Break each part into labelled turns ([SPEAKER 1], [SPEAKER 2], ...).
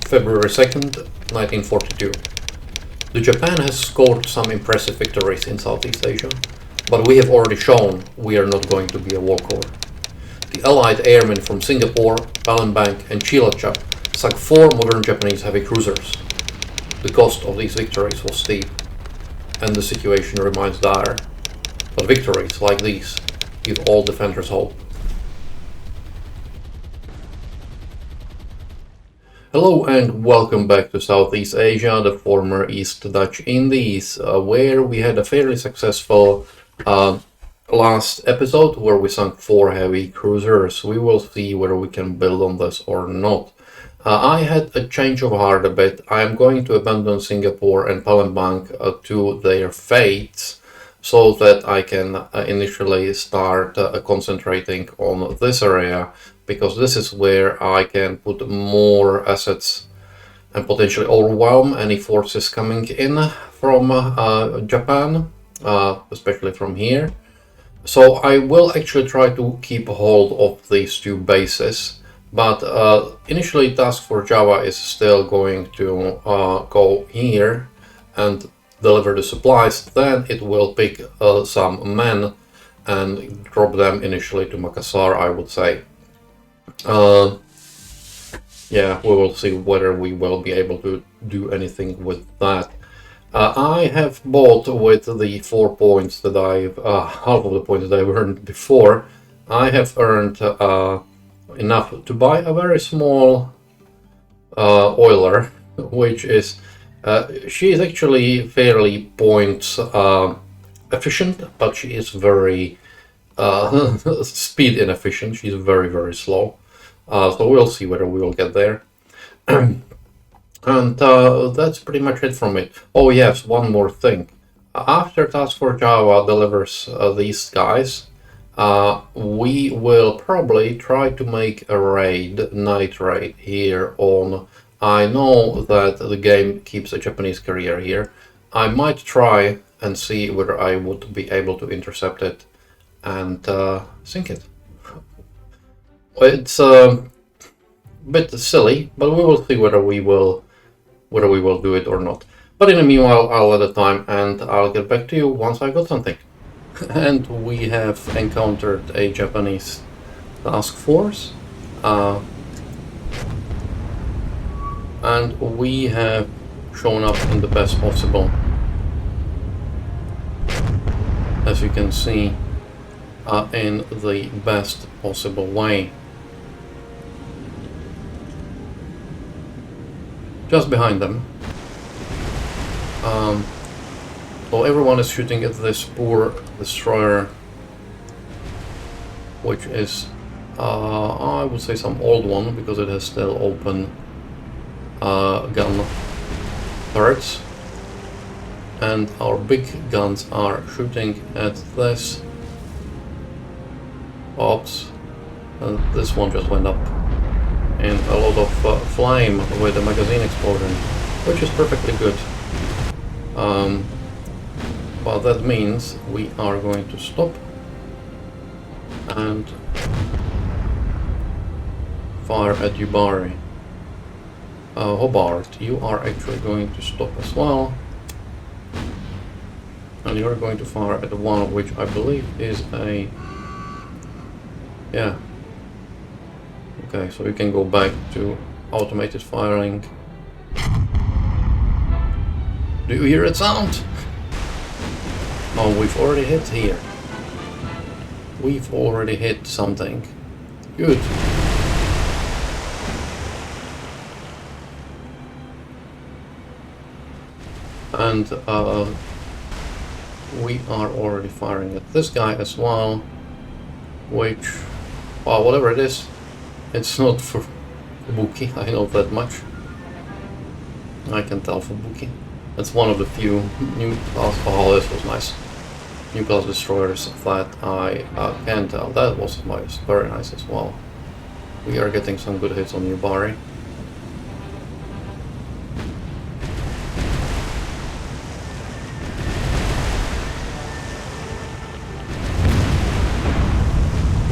[SPEAKER 1] February 2nd, 1942. The Japan has scored some impressive victories in Southeast Asia, but we have already shown we are not going to be a walkover. The Allied airmen from Singapore, Palembang and Cilacap sunk 4 modern Japanese heavy cruisers. The cost of these victories was steep, and the situation remains dire, but victories like these give all defenders hope. Hello and welcome back to Southeast Asia, the former East Dutch Indies, where we had a fairly successful last episode where we sunk 4 heavy cruisers. We will see whether we can build on this or not. I had a change of heart a bit. I am going to abandon Singapore and Palembang to their fates so that I can initially start concentrating on this area, because this is where I can put more assets and potentially overwhelm any forces coming in from Japan, especially from here. So I will actually try to keep a hold of these 2 bases, but initially Task Force Java is still going to go here and deliver the supplies. Then it will pick some men and drop them initially to Makassar, I would say. Yeah, we will see whether we will be able to do anything with that. I have bought with the 4 points that I've half of the points that I've earned before. I have earned enough to buy a very small oiler, which is she is actually fairly points efficient, but she is very speed inefficient. She's very slow. So we'll see whether we will get there. And that's pretty much it from it. Oh yes, one more thing. After Task Force Java delivers these guys, we will probably try to make a raid, night raid here on... I know that the game keeps a Japanese carrier here. I might try and see whether I would be able to intercept it and sink it. It's a bit silly, but we will see whether we will do it or not. But in the meanwhile, I'll let it time and I'll get back to you once I got something. And we have encountered a Japanese task force, and we have shown up in the best possible, as you can see, in the best possible way. Just behind them. So everyone is shooting at this poor destroyer, which is, I would say, some old one, because it has still open gun turrets. And our big guns are shooting at this. Oops, and this one just went up in a lot of flame with a magazine explosion, which is perfectly good. But that means we are going to stop and fire at Yubari. Hobart, you are actually going to stop as well, and you're going to fire at the one which I believe is a... yeah. Okay, so you can go back to automated firing. Do you hear it sound? Oh, we've already hit here. We've already hit something. Good. And we are already firing at this guy as well, which, well, whatever it is, it's not for Buki, I know that much. I can tell for Buki. That's one of the few new class... oh, this was nice. New class destroyers that I can tell. That was nice, very nice as well. We are getting some good hits on Yubari.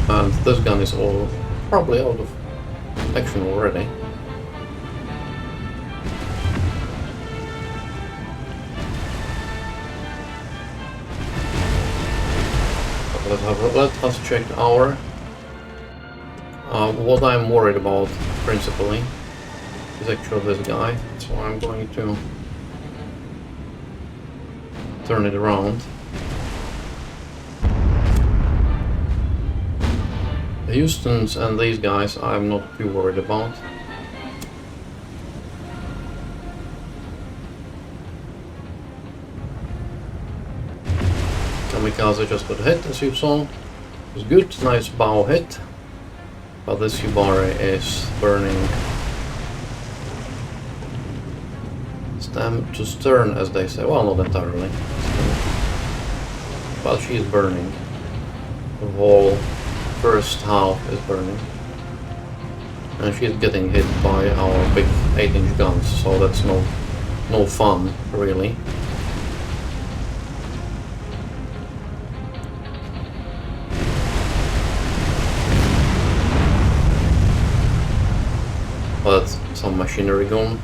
[SPEAKER 1] And this gun is all probably out of action already. let us check our... what I'm worried about, principally, is actually this guy. So I'm going to turn it around. The Houstons and these guys I'm not too worried about. Kamikaze just got hit, as you saw. It was good, nice bow hit. But this Yubari is burning stem to stern, as they say. Well, not entirely. But she's burning. The whole first half is burning. And she's getting hit by our big 8-inch guns, so that's no fun, really. But some machinery gone.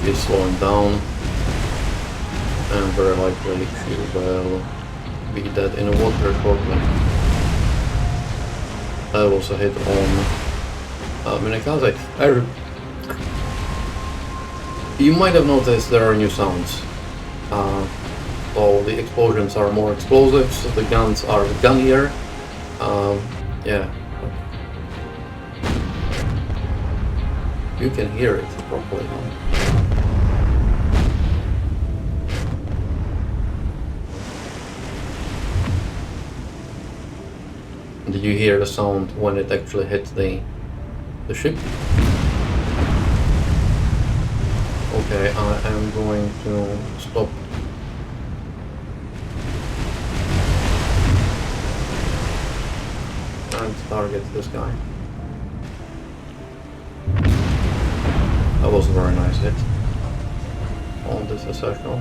[SPEAKER 1] She's slowing down, and very likely she will be dead in the water shortly. That was a hit on Minakaze. You might have noticed there are new sounds. So the explosions are more explosive, so the guns are gunnier. Yeah. You can hear it properly now. Did you hear the sound when it actually hit the ship? Okay, I am going to stop. And target this guy. That was a very nice hit on this assorted.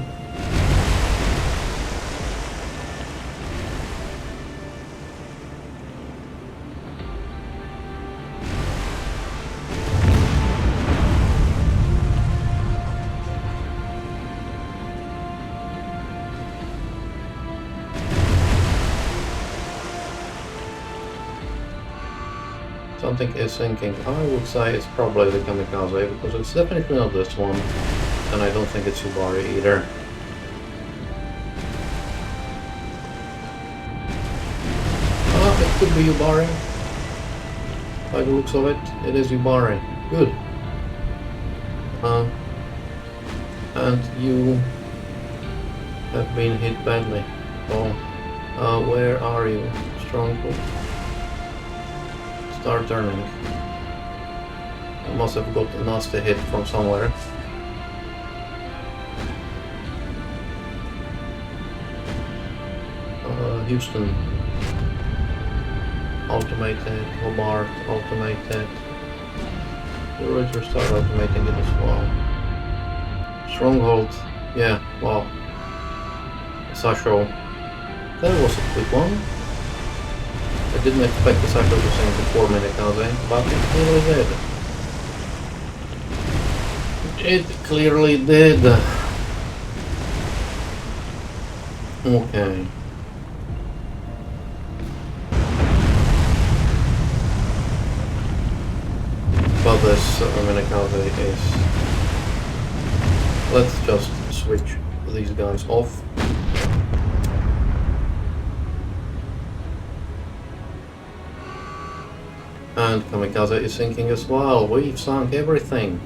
[SPEAKER 1] Something is sinking. I would say it's probably the Kamikaze, because it's definitely not this one, and I don't think it's Yubari either. It could be Yubari. By the looks of it, it is Yubari. Good. And you have been hit badly. Oh, where are you? Stronghold. Start turning. I must have got a nasty hit from somewhere. Houston. Automated. Hobart. Automated. The Ruyter start automating it as well. Stronghold. Yeah, wow. Sasho. That was a quick one. I didn't expect the cycle to sink before Minakaze, but it clearly did. It clearly did. Okay. But this Minakaze is... Let's just switch these guys off. And Kamikaze is sinking as well. We've sunk everything.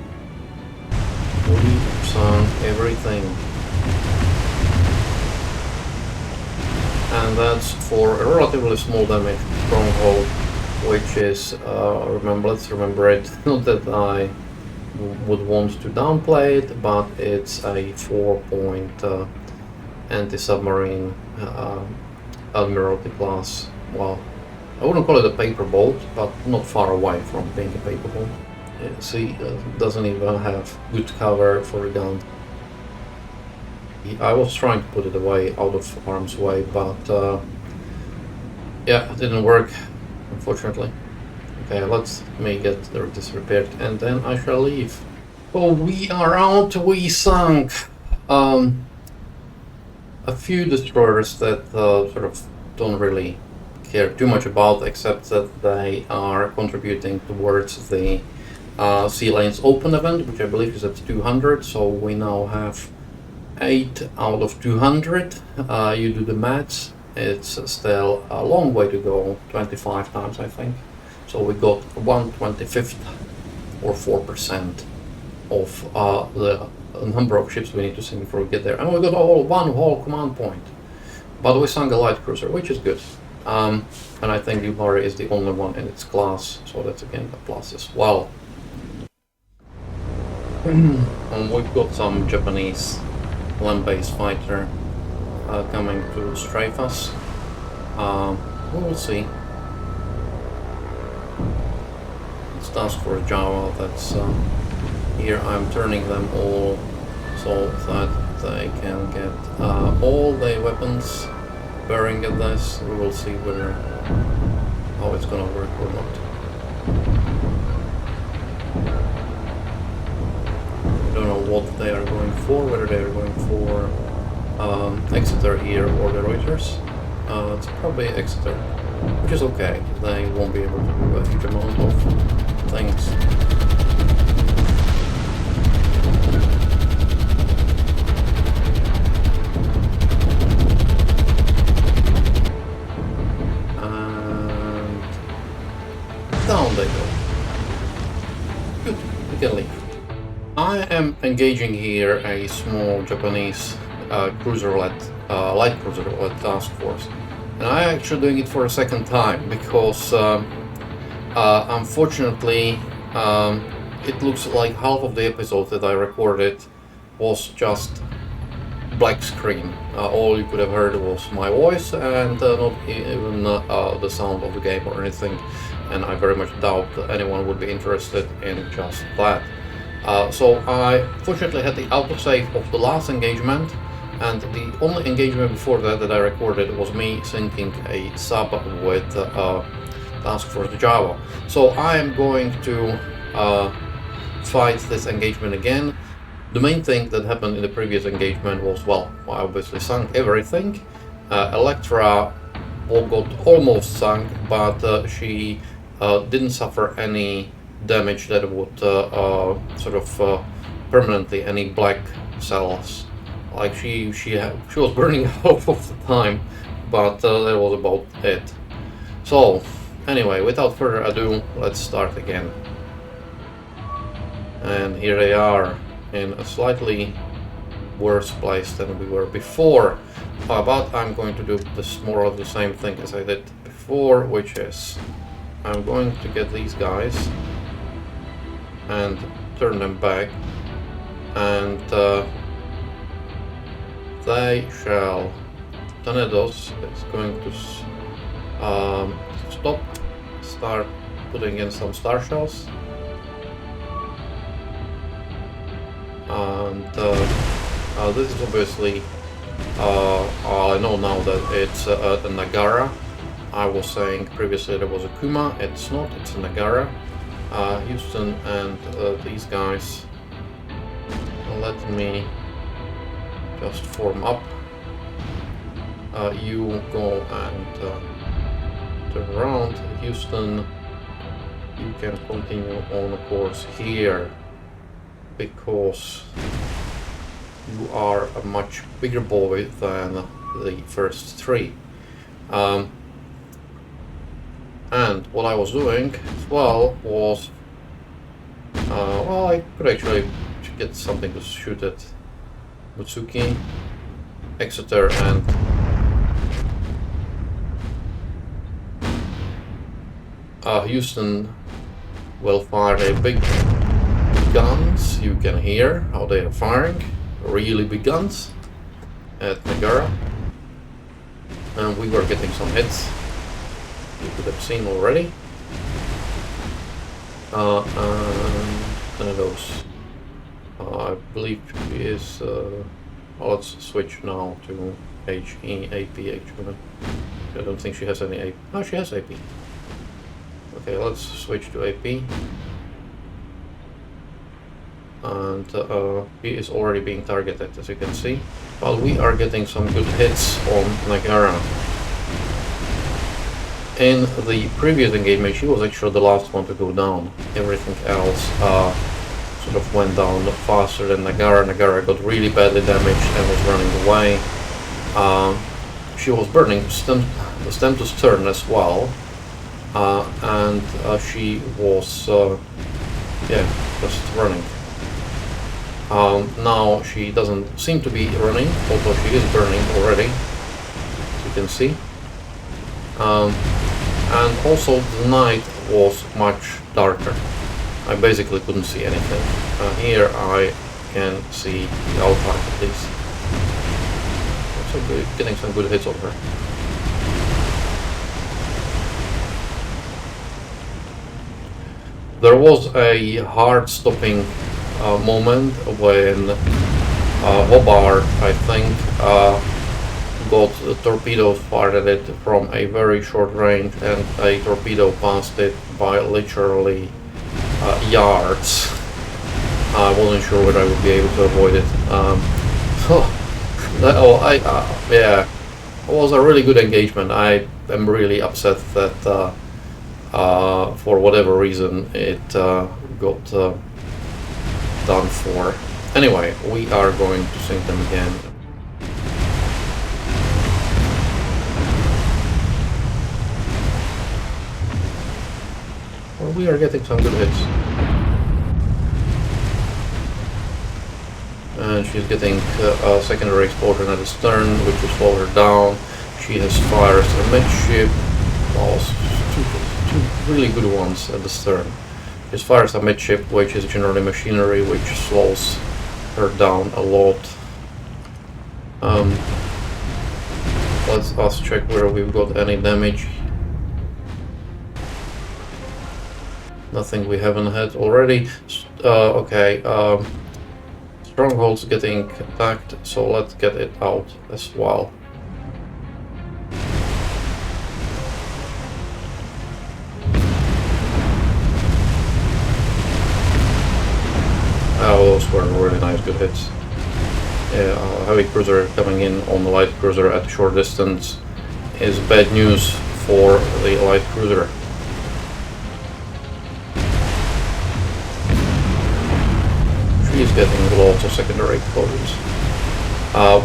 [SPEAKER 1] We've sunk everything. And that's for a relatively small damage Stronghold, which is, let's remember it, not that I would want to downplay it, but it's a 4-point anti-submarine Admiralty class. Well, I wouldn't call it a paper boat, but not far away from being a paper boat. See, doesn't even have good cover for a gun. I was trying to put it away, out of harm's way, but yeah, it didn't work, unfortunately. Okay, let me get this repaired, and then I shall leave. Well, we are out. We sunk a few destroyers that sort of don't really care too much about, except that they are contributing towards the Sea Lanes Open event, which I believe is at 200. So we now have 8 out of 200. You do the maths, it's still a long way to go, 25 times I think. So we got 1/25 or 4% of the number of ships we need to sink before we get there. And we got one whole command point. But we sunk a light cruiser, which is good. And I think Yubari is the only one in its class, so that's again a plus as well. And we've got some Japanese land-based fighter coming to strafe us. We'll see. It's Task Force Java that's here. I'm turning them all so that they can get all the weapons bearing at this. We will see whether how it's gonna work or not. I don't know what they are going for, whether they are going for Exeter here or the Reuters. It's probably Exeter, which is okay. They won't be able to do a huge amount of things. And down they go. Good, we can leave. I am engaging here a small Japanese cruiser-led, light cruiser-led task force. And I'm actually doing it for a second time because unfortunately it looks like half of the episode that I recorded was just black screen. All you could have heard was my voice and not even the sound of the game or anything. And I very much doubt that anyone would be interested in just that. So I fortunately had the autosave of the last engagement, and the only engagement before that I recorded was me sinking a sub with Task Force Java. So I am going to fight this engagement again. The main thing that happened in the previous engagement was, well, I obviously sunk everything. Electra got almost sunk, but she didn't suffer any damage that would sort of permanently any black cells. Like she was burning half of the time, but that was about it. So anyway, without further ado, let's start again. And here they are in a slightly worse place than we were before, but I'm going to do this more of the same thing as I did before, which is I'm going to get these guys and turn them back, and they shall. Tenedos is going to start putting in some star shells, and this is obviously I know now that it's a Nagara. I was saying previously there was a Kuma. It's not, it's a Nagara. Houston and these guys, let me just form up. You go and turn around. Houston, you can continue on the course here because you are a much bigger boy than the first three. And what I was doing as well was, well, I could actually get something to shoot at Mutsuki, Exeter, and Houston will fire a big guns. You can hear how they are firing, really big guns at Nagara, and we were getting some hits. You could have seen already. And Tenedos, I believe she is. Well, let's switch now to HEAP. I don't think she has any AP. No, she has AP. Okay, let's switch to AP. And he is already being targeted, as you can see. While we are getting some good hits on Nagara. in the previous engagement, she was actually the last one to go down. Everything else sort of went down faster than Nagara. Nagara got really badly damaged and was running away. She was burning stem to stern as well, and she was just running. Now she doesn't seem to be running, although she is burning already, as you can see. And also the night was much darker. I basically couldn't see anything. Here I can see the outline at least. So getting some good hits on her. There was a hard stopping moment when Hobart, I think, got a torpedo fired at it from a very short range, and a torpedo passed it by literally yards. I wasn't sure whether I would be able to avoid it. Yeah, it was a really good engagement. I am really upset that for whatever reason it got done for. Anyway, we are going to sink them again. Well, we are getting some good hits. And she's getting a secondary explosion at the stern, which will slow her down. She has fires amidship. Two really good ones at the stern. She has fires amidship, which is generally machinery, which slows her down a lot. Let's us check where we've got any damage. Nothing we haven't had already. Okay. Stronghold's getting attacked, so let's get it out as well. Oh, those were really nice, good hits. Yeah, heavy cruiser coming in on the light cruiser at a short distance is bad news for the light cruiser. She's getting lots of secondary explosions.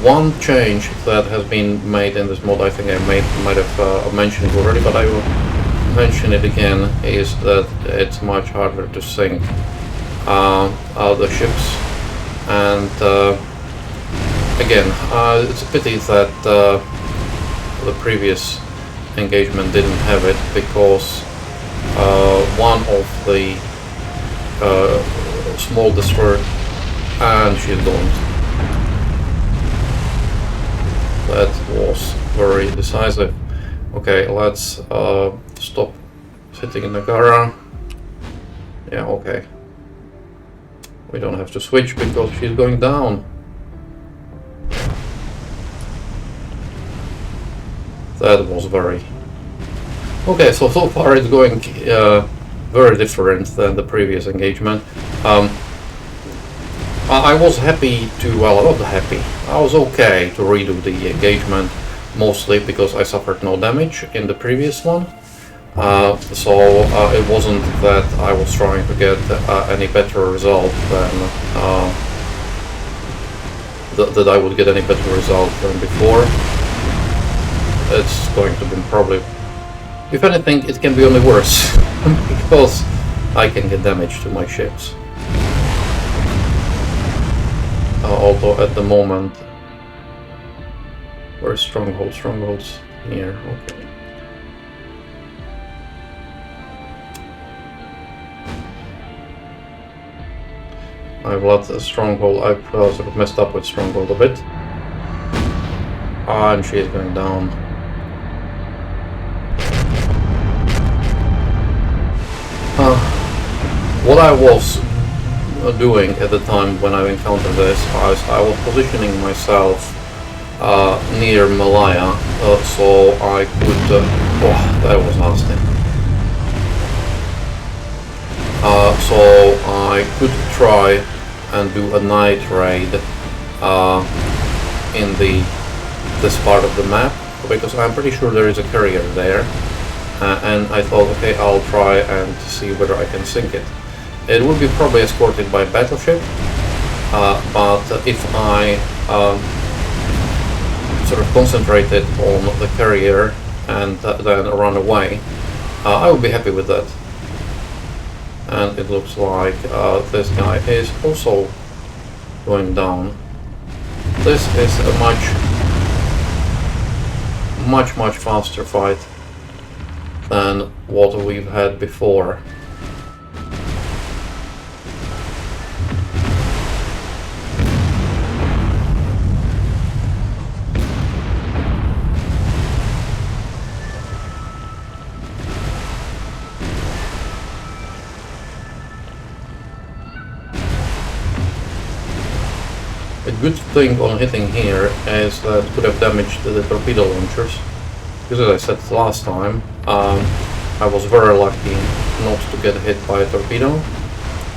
[SPEAKER 1] One change that has been made in this mod, I think I might have mentioned it already, but I will mention it again, is that it's much harder to sink the ships. And again, it's a pity that the previous engagement didn't have it, because one of the small destroyer, and she's gone. That was very decisive. Okay, let's stop sitting in Nagara. Yeah, okay. We don't have to switch because she's going down. That was very... Okay, so far it's going very different than the previous engagement. I was happy to, well, not happy, I was okay to redo the engagement, mostly because I suffered no damage in the previous one. So it wasn't that I was trying to get any better result than that I would get any better result than before. It's going to be probably, if anything, it can be only worse because I can get damage to my ships. Although at the moment, where's Stronghold? Stronghold's here, okay. I've let the Stronghold, I've sort of messed up with Stronghold a bit. And she is going down. What I was doing at the time when I encountered this, I was positioning myself near Malaya, so I could... oh, that was nasty. So I could try and do a night raid in this part of the map, because I'm pretty sure there is a carrier there, and I thought, okay, I'll try and see whether I can sink it. It will be probably escorted by battleship, but if I sort of concentrated on the carrier and then run away, I would be happy with that. And it looks like this guy is also going down. This is a much faster fight than what we've had before. A good thing on hitting here is that it could have damaged the torpedo launchers, because as I said last time, I was very lucky not to get hit by a torpedo.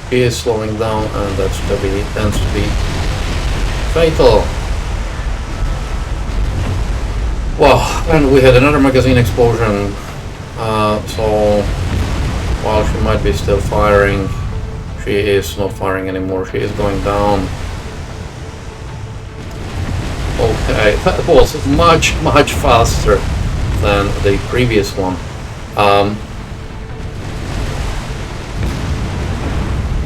[SPEAKER 1] He is slowing down, and that tends to be fatal. Well, and we had another magazine explosion, so while she might be still firing, she is not firing anymore, she is going down. Okay, that was much faster than the previous one.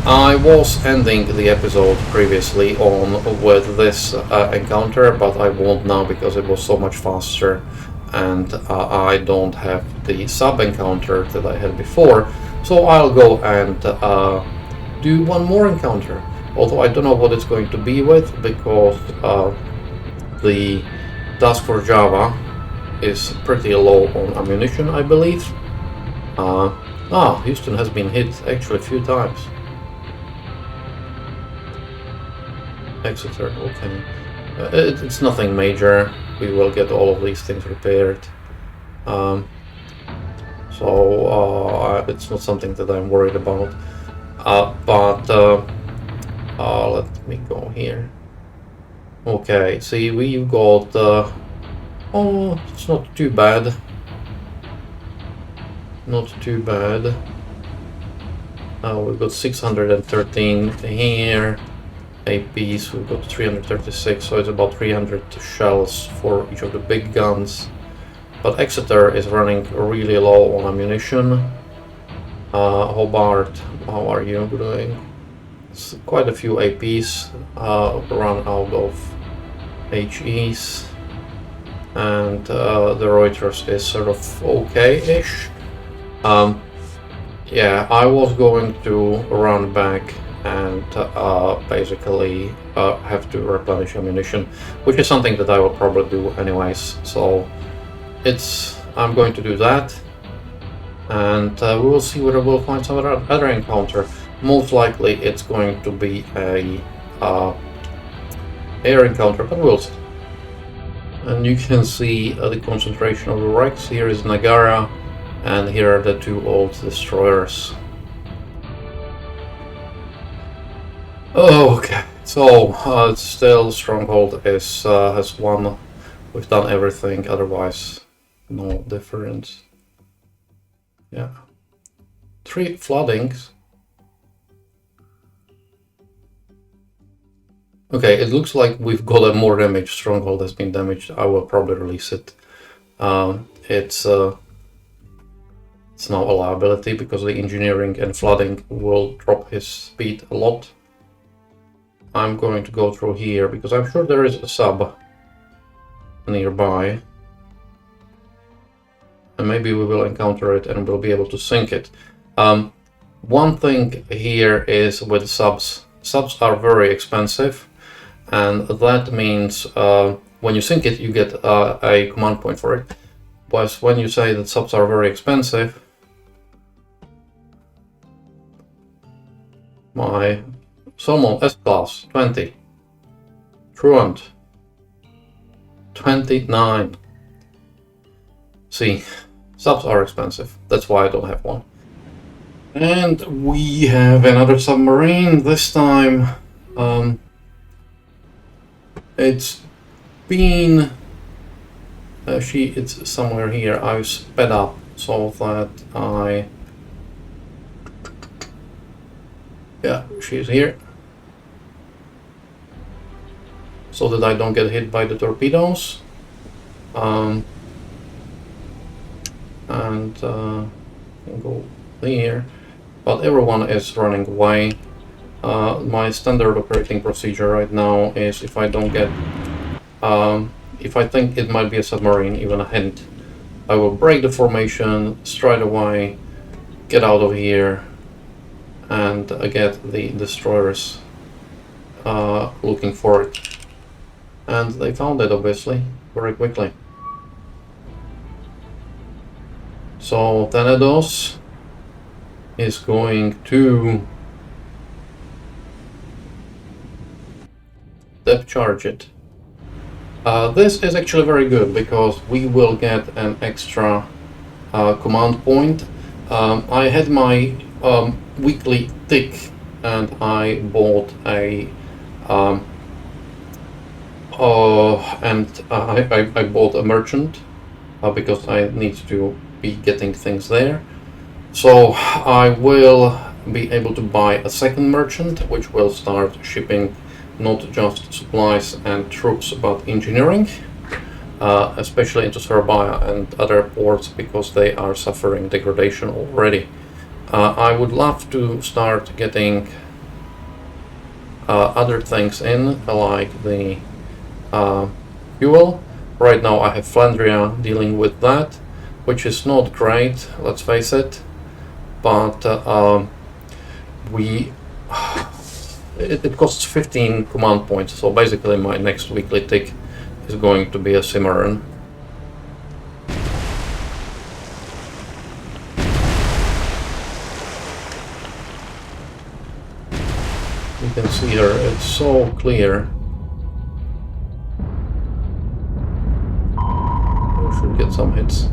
[SPEAKER 1] I was ending the episode previously on with this encounter, but I won't now because it was so much faster, and I don't have the sub encounter that I had before, so I'll go and do one more encounter, although I don't know what it's going to be with, because the Task Force Java is pretty low on ammunition, I believe. Houston has been hit actually a few times. Exeter, okay. It's nothing major. We will get all of these things repaired. So it's not something that I'm worried about. Let me go here. Okay, see, we've got, oh, it's not too bad. Not too bad. We've got 613 here. APs, we've got 336, so it's about 300 shells for each of the big guns. But Exeter is running really low on ammunition. Hobart, how are you doing? It's quite a few APs run out of HEs, and the Reuters is sort of okay-ish. Yeah, I was going to run back and basically have to replenish ammunition, which is something that I will probably do anyways, so I'm going to do that, and we will see whether we'll find some other encounter. Most likely it's going to be a air encounter, but we'll see. And you can see the concentration of the wrecks. Here is Nagara, and here are the two old destroyers. Okay, so still Stronghold is has won. We've done everything, otherwise no difference. Yeah, 3 floodings. Okay, it looks like we've got a more damage. Stronghold has been damaged. I will probably release it. It's now a liability because the engineering and flooding will drop his speed a lot. I'm going to go through here because I'm sure there is a sub nearby. And maybe we will encounter it and we'll be able to sink it. One thing here is with subs. Subs are very expensive. And that means when you sink it, you get a command point for it. But when you say that subs are very expensive, my Salmon S-Class, 20. Truant, 29. See, subs are expensive. That's why I don't have one. And we have another submarine. This time, it's been... it's somewhere here. I've sped up so that yeah, she's here, so that I don't get hit by the torpedoes. And go there, but everyone is running away. My standard operating procedure right now is, if I don't get, if I think it might be a submarine, even a hint, I will break the formation straight away, get out of here, and get the destroyers looking for it. And they found it, obviously, very quickly. So Tenedos is going to depth charge it. This is actually very good because we will get an extra command point. I had my weekly tick and I bought a I bought a merchant because I need to be getting things there. So I will be able to buy a second merchant, which will start shipping not just supplies and troops, but engineering, especially into Serbia and other ports, because they are suffering degradation already. I would love to start getting other things in, like the fuel. Right now I have Flandria dealing with that, which is not great, let's face it, but it costs 15 command points, so basically my next weekly tick is going to be a Cimarron. You can see her, it's so clear. I should get some hits.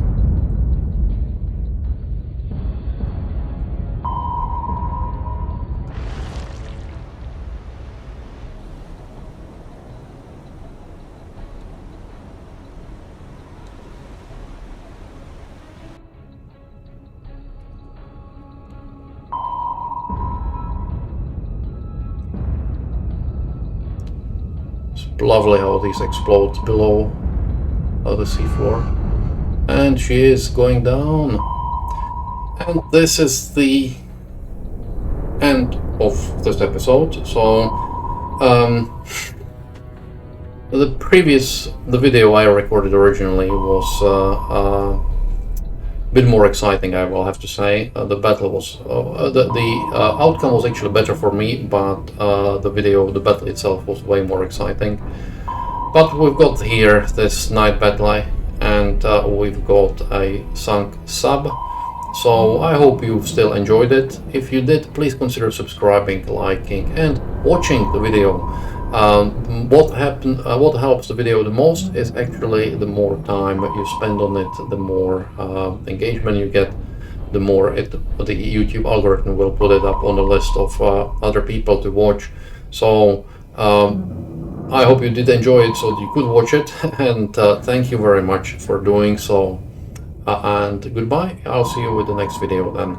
[SPEAKER 1] Lovely how these explode below the seafloor. And she is going down. And this is the end of this episode. So the video I recorded originally was a bit more exciting, I will have to say. The battle was the outcome was actually better for me, but the battle itself was way more exciting. But we've got here this night battle, and we've got a sunk sub. So I hope you still enjoyed it. If you did, please consider subscribing, liking, and watching the video. What helps the video the most is actually the more time you spend on it, the more engagement you get, the more the YouTube algorithm will put it up on the list of other people to watch. So I hope you did enjoy it, so that you could watch it, and thank you very much for doing so, and goodbye. I'll see you with the next video then.